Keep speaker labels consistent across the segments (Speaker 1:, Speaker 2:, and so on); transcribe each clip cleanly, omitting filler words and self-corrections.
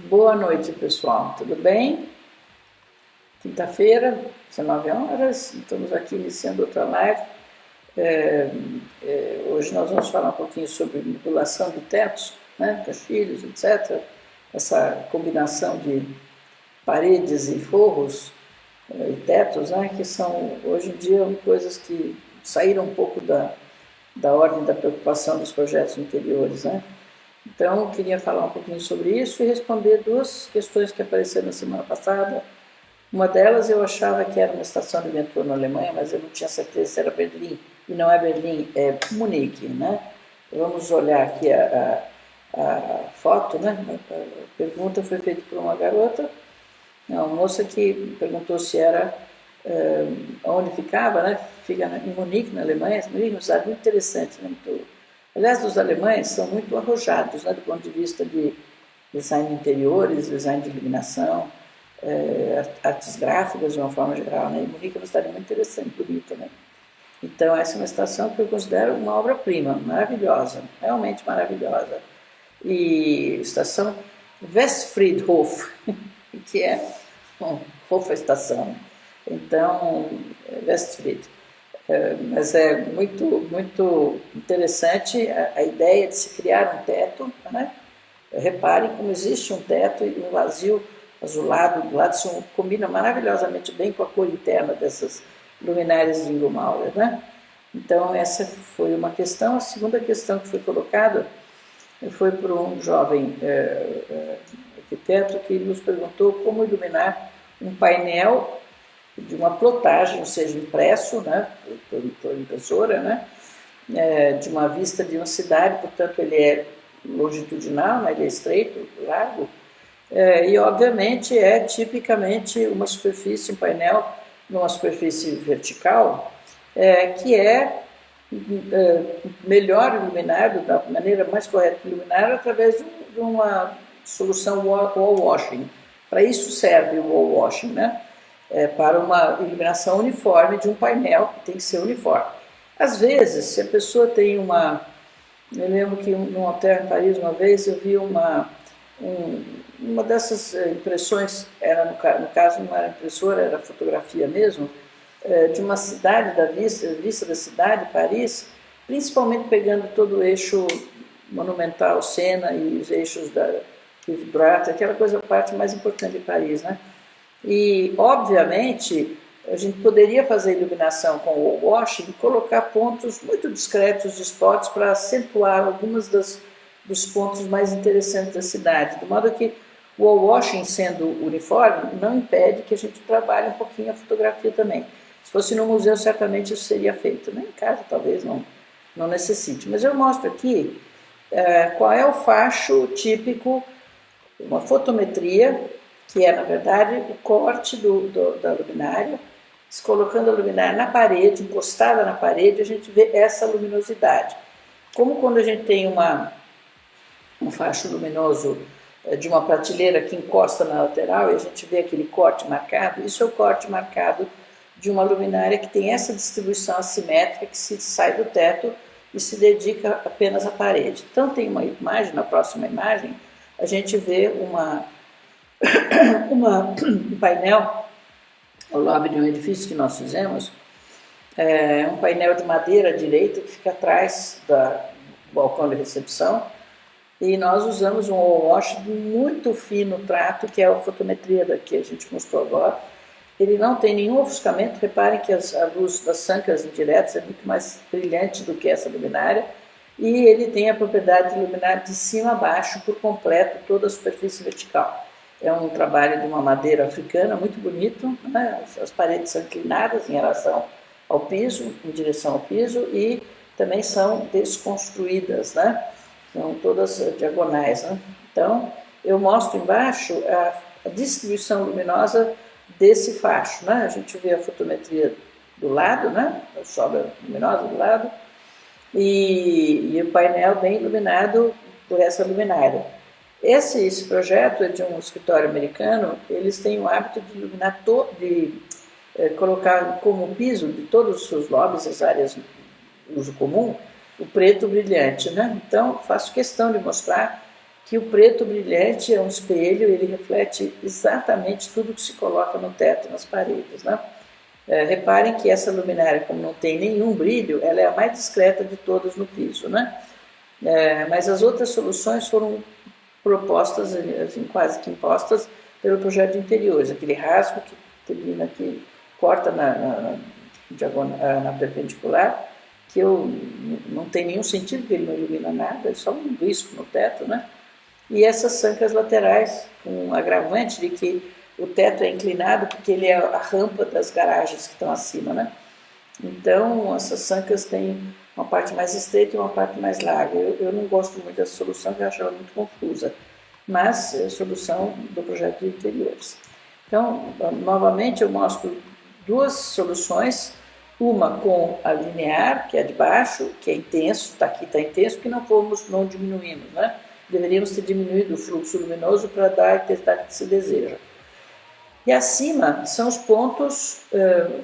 Speaker 1: Boa noite, pessoal. Tudo bem? Quinta-feira, 19 horas, estamos aqui iniciando outra live. Hoje nós vamos falar um pouquinho sobre modulação de tetos, né, castilhos, etc. Essa combinação de paredes e forros e tetos, né, que são, hoje em dia, coisas que saíram um pouco da ordem da preocupação dos projetos interiores, né? Então, eu queria falar um pouquinho sobre isso e responder duas questões que apareceram na semana passada. Uma delas eu achava que era uma estação de metrô na Alemanha, mas eu não tinha certeza se era Berlim. E não é Berlim, é Munique, né? Vamos olhar aqui a foto, né? A pergunta foi feita por uma garota, uma moça que perguntou se era onde ficava, né? Fica em Munique, na Alemanha. Munique é uma cidade muito interessante, né? Aliás, os alemães são muito arrojados, né, do ponto de vista de design de interiores, design de iluminação, artes gráficas de uma forma geral, né? E Munique é uma cidade muito interessante, bonita, né? Então, essa é uma estação que eu considero uma obra-prima, maravilhosa, realmente maravilhosa. E estação Westfriedhof, que é, bom, Hof é estação. Então, Westfried. Mas é muito interessante a ideia de se criar um teto, né? Reparem como existe um teto e um vazio azulado do lado, isso combina maravilhosamente bem com a cor interna dessas luminárias de Ingo Maurer, né? Então essa foi uma questão. A segunda questão que foi colocada foi por um jovem arquiteto que nos perguntou como iluminar um painel de uma plotagem, ou seja, impresso, né, por impressora, né, de uma vista de uma cidade, portanto ele é longitudinal, né, ele é estreito, largo, e obviamente é tipicamente uma superfície, um painel numa superfície vertical, que é melhor iluminado, da maneira mais correta de iluminar, através de uma solução wall washing. Para isso serve o wall washing, né? Para uma iluminação uniforme de um painel que tem que ser uniforme. Às vezes, se a pessoa tem uma... Eu lembro que num hotel em Paris, uma vez, eu vi uma dessas impressões, era no caso não era impressora, era fotografia mesmo, de uma cidade, da vista da cidade, Paris, principalmente pegando todo o eixo monumental, Sena, e os eixos da Rive Droite, aquela coisa, a parte mais importante de Paris, né? E, obviamente, a gente poderia fazer iluminação com o wall washing e colocar pontos muito discretos de spots para acentuar algumas dos pontos mais interessantes da cidade. De modo que o wall washing, sendo uniforme, não impede que a gente trabalhe um pouquinho a fotografia também. Se fosse no museu, certamente isso seria feito, né? Em casa, talvez não necessite. Mas eu mostro aqui qual é o facho típico, uma fotometria, que é, na verdade, o corte da luminária. Se colocando a luminária na parede, encostada na parede, a gente vê essa luminosidade. Como quando a gente tem um facho luminoso de uma prateleira que encosta na lateral e a gente vê aquele corte marcado, isso é o corte marcado de uma luminária que tem essa distribuição assimétrica que se sai do teto e se dedica apenas à parede. Então tem uma imagem, na próxima imagem, a gente vê um painel ao lado de um edifício que nós fizemos, um painel de madeira à direita que fica atrás do balcão de recepção, e nós usamos um wall wash de muito fino trato, que é a fotometria que a gente mostrou agora. Ele não tem nenhum ofuscamento, reparem que a luz das sancas indiretas é muito mais brilhante do que essa luminária, e ele tem a propriedade de iluminar de cima a baixo, por completo, toda a superfície vertical. É um trabalho de uma madeira africana muito bonito, né? As paredes são inclinadas em relação ao piso, em direção ao piso, e também são desconstruídas, né? São todas diagonais, né? Então, eu mostro embaixo a distribuição luminosa desse facho, né? A gente vê a fotometria do lado, né? A sobra luminosa do lado, e o painel bem iluminado por essa luminária. Esse projeto é de um escritório americano. Eles têm o hábito de iluminar, colocar como piso de todos os seus lobbies, as áreas de uso comum, o preto brilhante, né? Então, faço questão de mostrar que o preto brilhante é um espelho, ele reflete exatamente tudo que se coloca no teto e nas paredes, né? Reparem que essa luminária, como não tem nenhum brilho, ela é a mais discreta de todas no piso, né? Mas as outras soluções foram propostas, assim, quase que impostas pelo projeto de interiores, aquele rasgo que termina aqui, corta na perpendicular, que não tem nenhum sentido, porque ele não ilumina nada, é só um risco no teto, né? E essas sancas laterais, com um agravante de que o teto é inclinado porque ele é a rampa das garagens que estão acima, né? Então, essas sancas têm uma parte mais estreita e uma parte mais larga. Eu não gosto muito dessa solução, porque eu acho ela muito confusa, mas é a solução do projeto de interiores. Então, novamente, eu mostro duas soluções, uma com a linear, que é de baixo, que é intenso, aqui está intenso, porque não diminuímos, né? Deveríamos ter diminuído o fluxo luminoso para dar a intensidade que se deseja. E acima são os pontos,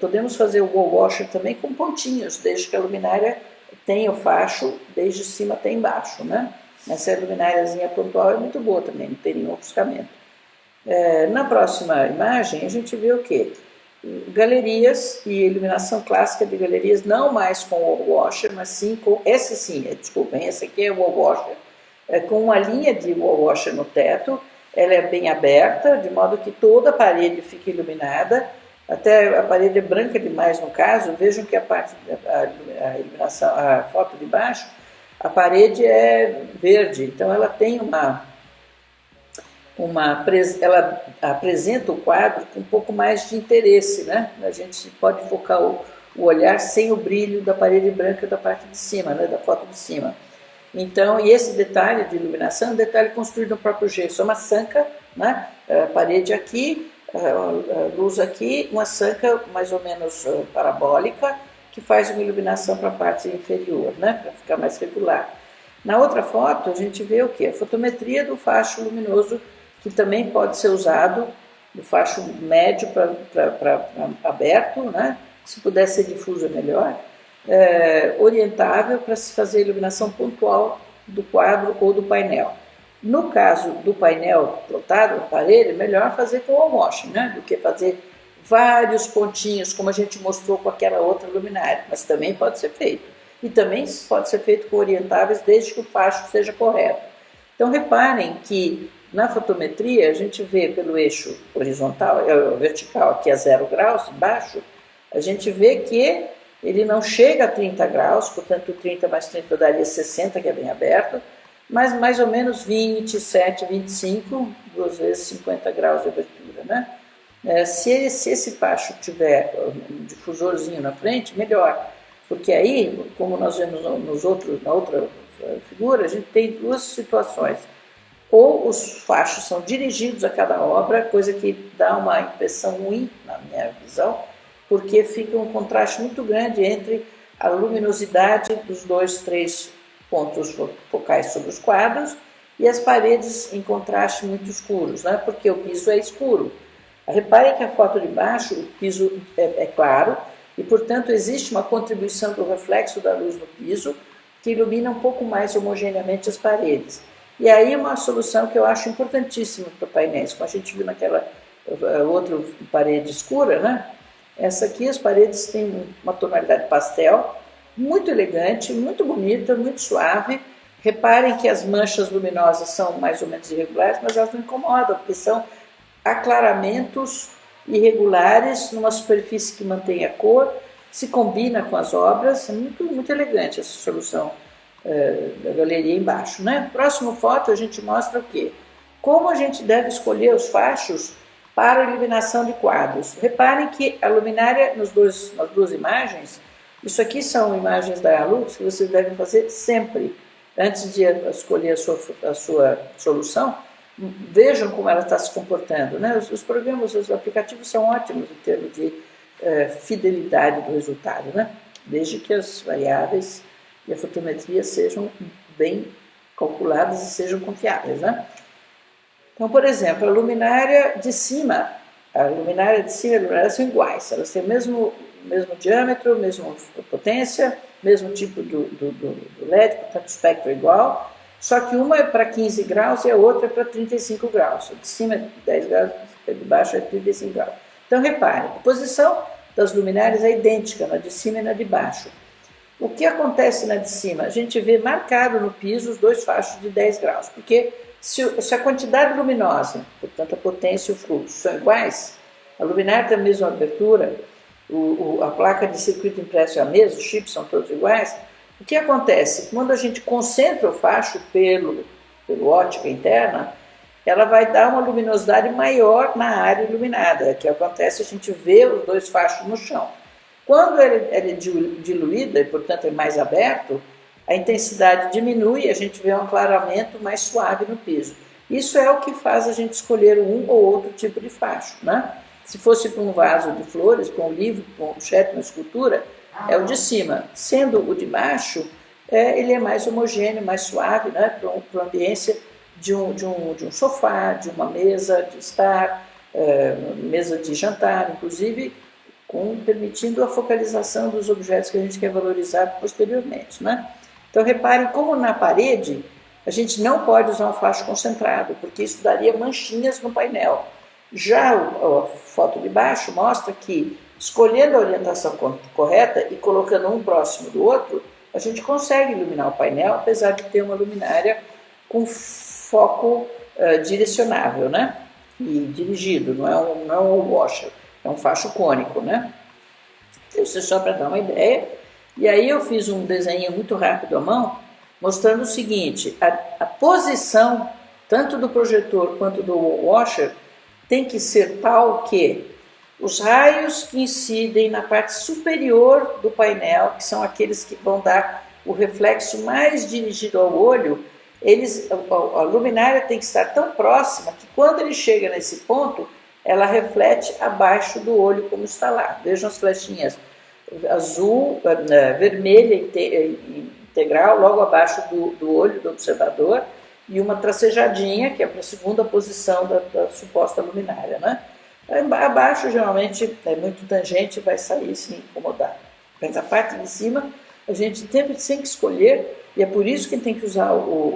Speaker 1: podemos fazer o wall washer também com pontinhos, desde que a luminária tenha o facho, desde cima até embaixo, né? Essa lumináriazinha pontual é muito boa também, não tem nenhum ofuscamento. Na próxima imagem a gente vê o quê? Galerias e iluminação clássica de galerias, não mais com wall washer, mas sim com, desculpem, esse aqui é o wall washer, com uma linha de wall washer no teto. Ela é bem aberta, de modo que toda a parede fica iluminada, até a parede é branca demais no caso. Vejam que a iluminação, a foto de baixo, a parede é verde, então ela tem ela apresenta o quadro com um pouco mais de interesse, né? A gente pode focar o olhar sem o brilho da parede branca da parte de cima, né? Da foto de cima. Então, e esse detalhe de iluminação é um detalhe construído no próprio gesso, é uma sanca, né? A parede aqui, a luz aqui, uma sanca mais ou menos parabólica, que faz uma iluminação para a parte inferior, né? Para ficar mais regular. Na outra foto, a gente vê o quê? A fotometria do facho luminoso, que também pode ser usado, do facho médio para aberto, né? Se puder ser difuso é melhor. Orientável para se fazer iluminação pontual do quadro ou do painel. No caso do painel plotado no aparelho, é melhor fazer com wall washing, né? Do que fazer vários pontinhos, como a gente mostrou com aquela outra luminária, mas também pode ser feito. E também pode ser feito com orientáveis, desde que o facho seja correto. Então, reparem que na fotometria a gente vê pelo eixo horizontal, vertical, que é 0 graus, baixo, a gente vê que ele não chega a 30 graus, portanto 30 mais 30 daria 60, que é bem aberto, mas mais ou menos 27, 25, duas vezes 50 graus de abertura, né? Se esse facho tiver um difusorzinho na frente, melhor, porque aí, como nós vemos na outra figura, a gente tem duas situações. Ou os fachos são dirigidos a cada obra, coisa que dá uma impressão ruim, na minha visão, porque fica um contraste muito grande entre a luminosidade dos 2, 3 pontos focais sobre os quadros e as paredes em contraste muito escuros, né? Porque o piso é escuro. Reparem que a foto de baixo, o piso é claro e, portanto, existe uma contribuição do reflexo da luz no piso que ilumina um pouco mais homogeneamente as paredes. E aí uma solução que eu acho importantíssima para painéis, como a gente viu naquela outra parede escura, né? Essa aqui, as paredes têm uma tonalidade pastel, muito elegante, muito bonita, muito suave. Reparem que as manchas luminosas são mais ou menos irregulares, mas elas não incomodam, porque são aclaramentos irregulares numa superfície que mantém a cor, se combina com as obras. É muito, muito elegante essa solução da galeria embaixo, né? Próxima foto a gente mostra o quê? Como a gente deve escolher os fachos para a iluminação de quadros. Reparem que a luminária nas duas imagens, isso aqui são imagens da Alux que vocês devem fazer sempre, antes de escolher a sua solução. Vejam como ela está se comportando, né? Os programas, os aplicativos são ótimos em termos de fidelidade do resultado, né? Desde que as variáveis e a fotometria sejam bem calculadas e sejam confiáveis, né? Então, por exemplo, a luminária de cima e a luminária são iguais, elas têm o mesmo diâmetro, mesma potência, mesmo tipo do LED, portanto o espectro é igual, Só que uma é para 15 graus e a outra é para 35 graus. A de cima é 10 graus, a de baixo é 35 graus. Então, reparem, a posição das luminárias é idêntica, na de cima e na de baixo. O que acontece na de cima? A gente vê marcado no piso os dois fachos de 10 graus, porque se a quantidade luminosa, portanto a potência e o fluxo, são iguais, a luminária tem a mesma abertura, a placa de circuito impresso é a mesma, os chips são todos iguais, o que acontece? Quando a gente concentra o facho pelo ótica interna, ela vai dar uma luminosidade maior na área iluminada. O que acontece? A gente vê os dois fachos no chão. Quando ela é diluída e, portanto, é mais aberto, a intensidade diminui e a gente vê um aclaramento mais suave no piso. Isso é o que faz a gente escolher um ou outro tipo de facho, né? Se fosse para um vaso de flores, para um livro, para um objeto, uma escultura, é o de cima. Sendo o de baixo, ele é mais homogêneo, mais suave, né? Para uma ambiência de um sofá, de uma mesa de estar, mesa de jantar, inclusive, permitindo a focalização dos objetos que a gente quer valorizar posteriormente, né? Então, reparem como na parede a gente não pode usar um facho concentrado, porque isso daria manchinhas no painel. Já a foto de baixo mostra que, escolhendo a orientação correta e colocando um próximo do outro, a gente consegue iluminar o painel, apesar de ter uma luminária com foco direcionável, né? E dirigido, não é um washer, é um facho cônico, né? Isso é só para dar uma ideia. E aí eu fiz um desenho muito rápido à mão, mostrando o seguinte: a posição tanto do projetor quanto do washer tem que ser tal que os raios que incidem na parte superior do painel, que são aqueles que vão dar o reflexo mais dirigido ao olho, a luminária tem que estar tão próxima que quando ele chega nesse ponto, ela reflete abaixo do olho como está lá. Vejam as flechinhas azul, vermelha integral, logo abaixo do olho do observador, e uma tracejadinha, que é para a segunda posição da suposta luminária, né? Abaixo, geralmente, é muito tangente e vai sair sem incomodar. Mas a parte de cima, a gente sempre tem que escolher, e é por isso que tem que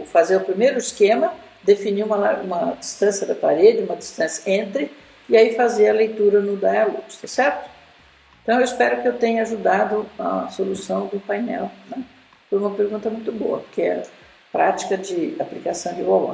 Speaker 1: fazer o primeiro esquema, definir uma distância da parede, uma distância entre, e aí fazer a leitura no dialux, tá certo? Então, eu espero que eu tenha ajudado a solução do painel, né? Foi uma pergunta muito boa, que é prática de aplicação de wall wash.